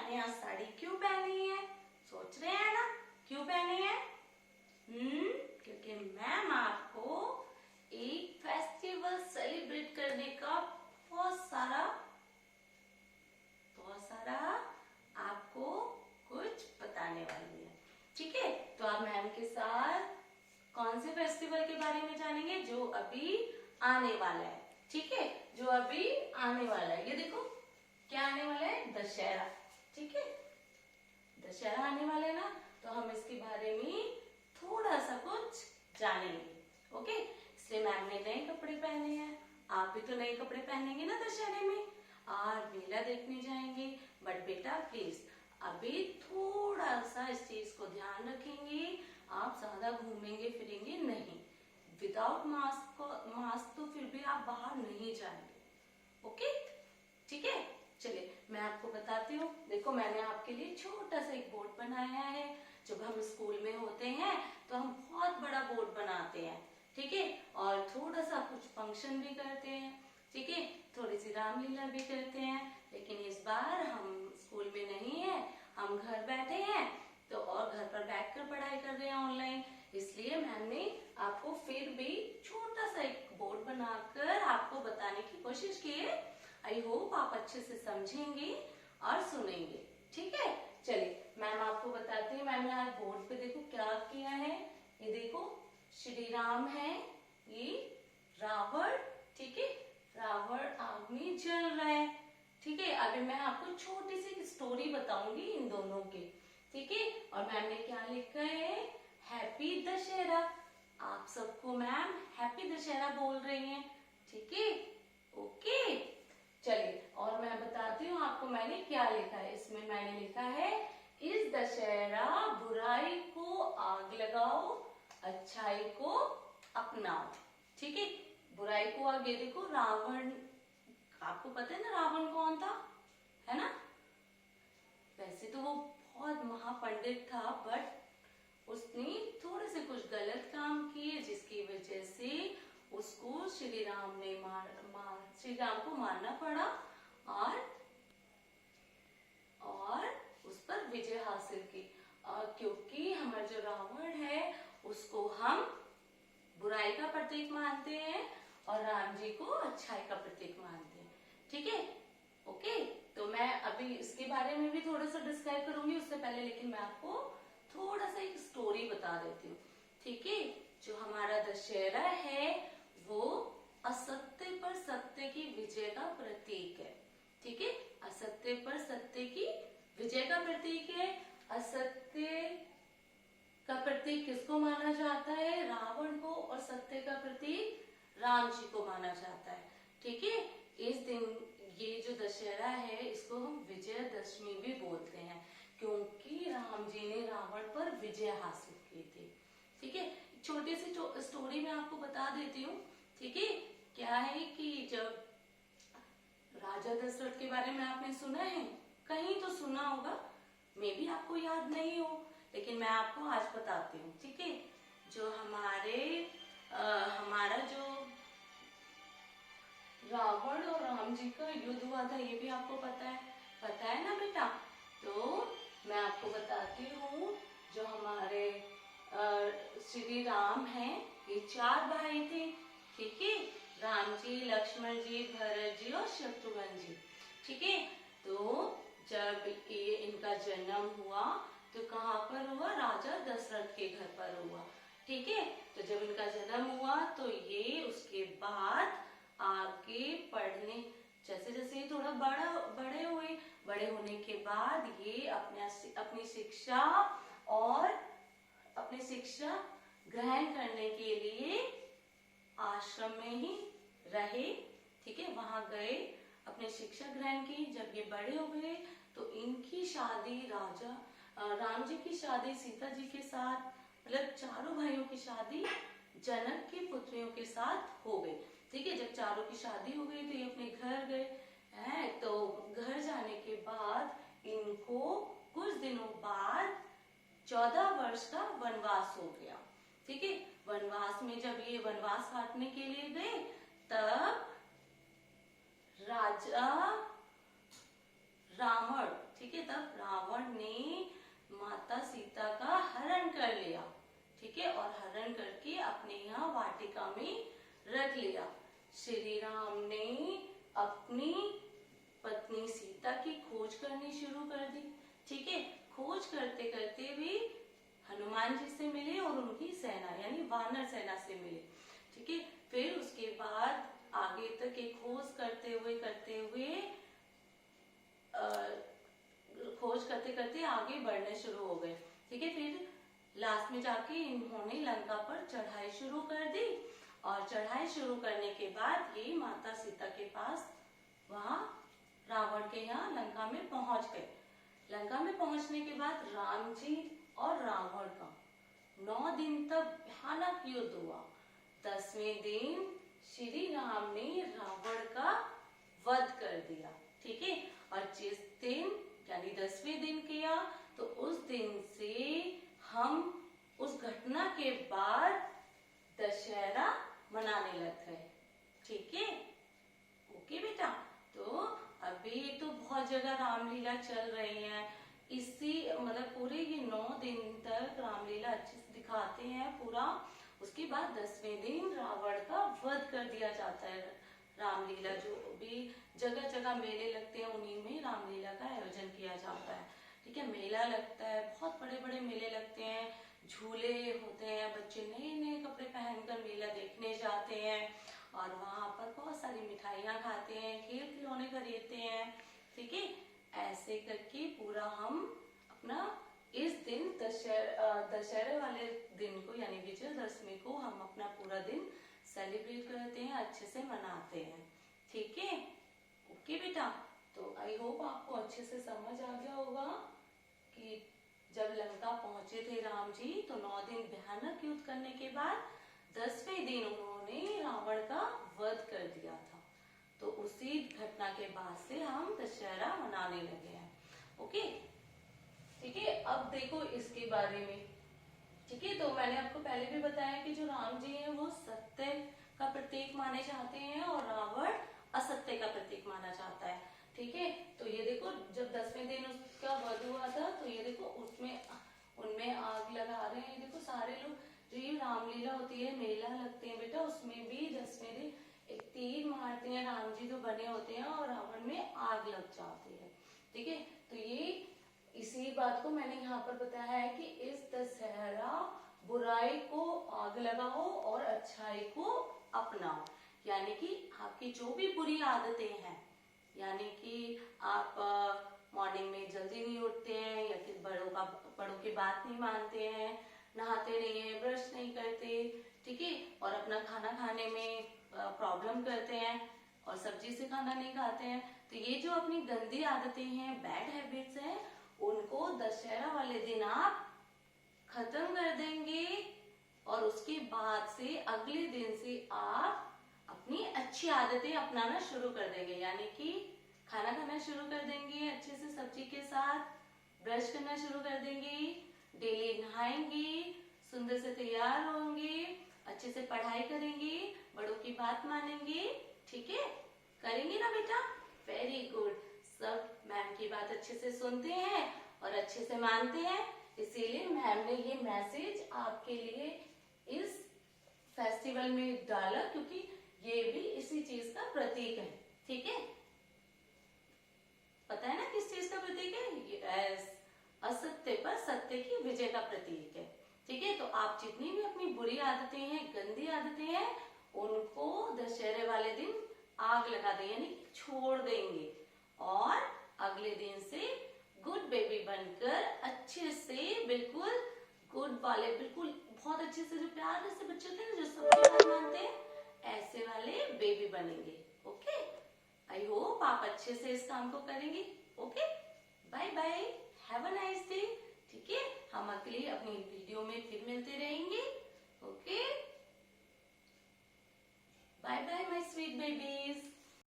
मैंने आज साड़ी क्यों पहनी है? सोच रहे हैं ना क्यों पहनी है? क्योंकि मैम आपको एक फेस्टिवल सेलिब्रेट करने का बहुत सारा आपको कुछ बताने वाली है। ठीक है, तो आप मैम के साथ कौन से फेस्टिवल के बारे में जानेंगे जो अभी आने वाला है। ठीक है, जो अभी आने वाला है, ये देखो क्या आने वाला है, दशहरा। ठीक है, दशहरा आने वाला है ना, तो हम इसके बारे में थोड़ा सा कुछ जानेंगे। ओके, इसलिए मैम ने नए कपड़े पहने हैं, आप भी तो नए कपड़े पहनेंगे ना दशहरे में, और मेला देखने जाएंगे। बट बेटा प्लीज अभी थोड़ा सा इस चीज को ध्यान रखेंगे, आप ज्यादा घूमेंगे फिरेंगे नहीं। विदाउट मास्क तो फिर भी आप बाहर नहीं जाएंगे। ओके, ठीक है, चलिए मैं आपको बताती हूँ। देखो मैंने आपके लिए छोटा सा एक बोर्ड बनाया है। जब हम स्कूल में होते हैं तो हम बहुत बड़ा बोर्ड बनाते हैं। ठीक है, और थोड़ा सा कुछ फंक्शन भी करते हैं। ठीक है, थोड़ी सी रामलीला भी करते हैं। लेकिन इस बार हम स्कूल में नहीं है, हम घर बैठे हैं, तो और घर पर बैठकर पढ़ाई कर रहे हैं ऑनलाइन। इसलिए मैम ने आपको फिर भी छोटा सा एक बोर्ड बनाकर आपको बताने की कोशिश की है। आई होप आप अच्छे से समझेंगे और सुनेंगे। ठीक है, चलिए मैम आपको बताती हूँ। मैम ने आज बोर्ड पे देखो क्या किया है, ये देखो श्री राम है, ये रावण। ठीक है, रावण आग में जल रहा है। ठीक है, अभी मैं आपको छोटी सी स्टोरी बताऊंगी इन दोनों की। ठीक है, और मैम ने क्या लिखा है, हैप्पी दशहरा। आप सबको मैम हैप्पी दशहरा बोल रही हैं। ठीक है, ओके, चलिए और मैं बताती हूँ आपको मैंने क्या लिखा है। इसमें मैंने लिखा है, इस दशहरा बुराई को आग लगाओ, अच्छाई को अपनाओ। ठीक है, बुराई को आगे देखो, रावण, आपको पता है ना रावण कौन था, है ना। वैसे तो वो बहुत महापंडित था, बट उसने थोड़े से कुछ गलत काम किए जिसकी वजह से उसको श्री राम ने श्री राम को मारना पड़ा और उस पर विजय हासिल की। क्योंकि हमारा जो रावण है उसको हम बुराई का प्रतीक मानते हैं और राम जी को अच्छाई का प्रतीक मानते हैं। ठीक है, ओके, तो मैं अभी इसके बारे में भी थोड़ा सा डिस्क्राइब करूंगी उससे पहले, लेकिन मैं आपको थोड़ा सा एक स्टोरी बता देती हूँ। ठीक है, जो हमारा दशहरा है वो असत्य पर सत्य की विजय का प्रतीक है। ठीक है, असत्य पर सत्य की विजय का प्रतीक है। असत्य का प्रतीक किसको माना जाता है, रावण को, और सत्य का प्रतीक राम जी को माना जाता है। ठीक है, इस दिन ये जो दशहरा है इसको हम विजयदशमी भी बोलते हैं, क्योंकि राम जी ने रावण पर विजय हासिल की थी। ठीक है, छोटी सी स्टोरी मैं आपको बता देती हूँ। ठीक है, क्या है कि जब राजा दशरथ के बारे में आपने सुना है, कहीं तो सुना होगा, मे भी आपको याद नहीं हो, लेकिन मैं आपको आज बताती हूँ। ठीक है, जो हमारा जो रावण और राम जी का युद्ध हुआ था, ये भी आपको पता है ना बेटा। तो मैं आपको बताती हूँ, जो हमारे श्री राम हैं, ये 4 भाई थे। ठीक है, राम जी, लक्ष्मण जी, भरत जी और शत्रुघ्न जी। ठीक है, तो जब ये इनका जन्म हुआ तो कहाँ पर हुआ, राजा दशरथ के घर पर हुआ। ठीक है, तो जब इनका जन्म हुआ तो ये उसके बाद आगे पढ़ने, जैसे जैसे ये थोड़ा बड़े होने के बाद ये अपनी शिक्षा ग्रहण करने के लिए आश्रम में ही रहे। ठीक है, वहां गए, अपनी शिक्षा ग्रहण की। जब ये बड़े हो गए तो इनकी शादी राम जी की शादी सीता जी के साथ, मतलब चारों भाइयों की शादी जनक की पुत्रियों के साथ हो गई। ठीक है, जब चारों की शादी हो गई तो ये अपने घर गए हैं। तो घर जाने के बाद इनको कुछ दिनों बाद 14 वर्ष का वनवास हो गया। ठीक है, वनवास में जब ये वनवास काटने के लिए गए, तब रावण, ठीक है, तब रावण ने माता सीता का हरण कर लिया, ठीक है, और हरण करके अपने यहाँ वाटिका में रख लिया। श्री राम ने अपनी पत्नी सीता की खोज करनी शुरू कर दी, ठीक है। खोज करते करते भी हनुमान जी से मिले और उनकी सेना यानी वानर सेना से मिले, ठीक है। फिर उसके बाद आगे तक एक खोज करते हुए खोज करते करते आगे बढ़ने शुरू हो गए, ठीक है। फिर लास्ट में जाके इन्होंने लंका पर चढ़ाई शुरू कर दी, और चढ़ाई शुरू करने के बाद ये माता सीता के पास वहां रावण के यहाँ लंका में पहुंच गए। लंका में पहुंचने के बाद राम जी और रावण का 9 दिन तक भयानक युद्ध हुआ। 10वें दिन श्री राम ने रावण का वध कर दिया, ठीक है। और जिस दिन यानी 10वें दिन किया, तो उस दिन से हम उस घटना के बाद दशहरा मनाने लग गए, ठीक है। ओके बेटा, तो अभी तो बहुत जगह रामलीला चल रही है, इसी मतलब पूरे ये 9 दिन तक रामलीला अच्छे से दिखाते हैं पूरा। उसके बाद 10वें दिन रावण का वध कर दिया जाता है। रामलीला जो भी जगह जगह मेले लगते हैं, उन्हीं में रामलीला का आयोजन किया जाता है, ठीक है। मेला लगता है, बहुत बड़े बड़े मेले लगते हैं, झूले होते हैं, बच्चे नए नए कपड़े पहनकर मेला देखने जाते हैं, और वहां पर बहुत सारी मिठाइयाँ खाते हैं, खेल खिलौने खरीदते हैं, ठीक है। ऐसे करके पूरा हम अपना इस दिन दशहरे वाले दिन को यानी विजयदशमी को हम अपना पूरा दिन सेलिब्रेट करते हैं, अच्छे से मनाते हैं, ठीक है। ओके बेटा, तो आई होप आपको अच्छे से समझ आ गया होगा कि जब लंका पहुंचे थे राम जी, तो 9 दिन भयानक युद्ध करने के बाद 10वें दिन उन्होंने रावण का वध कर दिया था। तो उसी घटना के बाद से हम दशहरा मनाने लगे हैं, ओके, ठीक है। अब देखो इसके बारे में, ठीक है। तो मैंने आपको पहले भी बताया कि जो राम जी हैं वो सत्य का प्रतीक माने जाते हैं, और रावण असत्य का प्रतीक माना जाता है, ठीक है। तो ये देखो, जब 10वें दिन उसका वध हुआ था, तो ये देखो उनमें आग लगा रहे हैं, देखो सारे लोग। जो ये रामलीला होती है, मेला लगते हैं बेटा, उसमें भी 10वें दिन एक तीर मारते हैं राम जी जो बने होते हैं, और रावण में आग लग जाती है, ठीक है। तो ये इसी बात को मैंने यहाँ पर बताया है कि इस दशहरा बुराई को आग लगाओ और अच्छाई को अपनाओ, यानी कि आपकी जो भी बुरी आदतें हैं, यानी कि आप मॉर्निंग में जल्दी नहीं उठते हैं, या फिर बड़ों की बात नहीं मानते हैं, नहाते नहीं है, ब्रश नहीं करते, ठीक है, और अपना खाना खाने में प्रॉब्लम करते हैं, और सब्जी से खाना नहीं खाते हैं। तो ये जो अपनी गंदी आदतें हैं, बैड हैबिट्स हैं, उनको दशहरा वाले दिन आप खत्म कर देंगे, और उसके बाद से अगले दिन से आप अपनी अच्छी आदतें अपनाना शुरू कर देंगे, यानी कि खाना खाना शुरू कर देंगे अच्छे से सब्जी के साथ, ब्रश करना शुरू कर देंगे, डेली नहाएंगे, सुंदर से तैयार होंगे, अच्छे से पढ़ाई करेंगे, बड़ों की बात मानेंगे, ठीक है, करेंगे ना बेटा? वेरी गुड, सब मैम की बात अच्छे से सुनते हैं और अच्छे से मानते हैं, इसीलिए मैम ने ये मैसेज आपके लिए इस फेस्टिवल में डाला, क्योंकि ये भी इसी चीज का प्रतीक है, ठीक है। पता है ना किस चीज का प्रतीक है? ये असत्य पर सत्य की विजय का प्रतीक है, ठीक है। तो आप जितनी भी अपनी बुरी आदतें हैं, गंदी आदतें हैं, उनको दशहरे वाले दिन आग लगा दें, यानी छोड़ देंगे, और अगले दिन से गुड बेबी बनकर अच्छे से, बिल्कुल गुड वाले, बिल्कुल बहुत अच्छे से, जो प्यार से बच्चे होते हैं, जो सबकी बात मानते हैं, ऐसे वाले बेबी बनेंगे, ओके। आई होप आप अच्छे से इस काम को करेंगे, okay. Bye bye, have a nice day, ठीक है। हम अगली अपनी वीडियो में फिर मिलते रहेंगे, okay. Bye bye my sweet babies.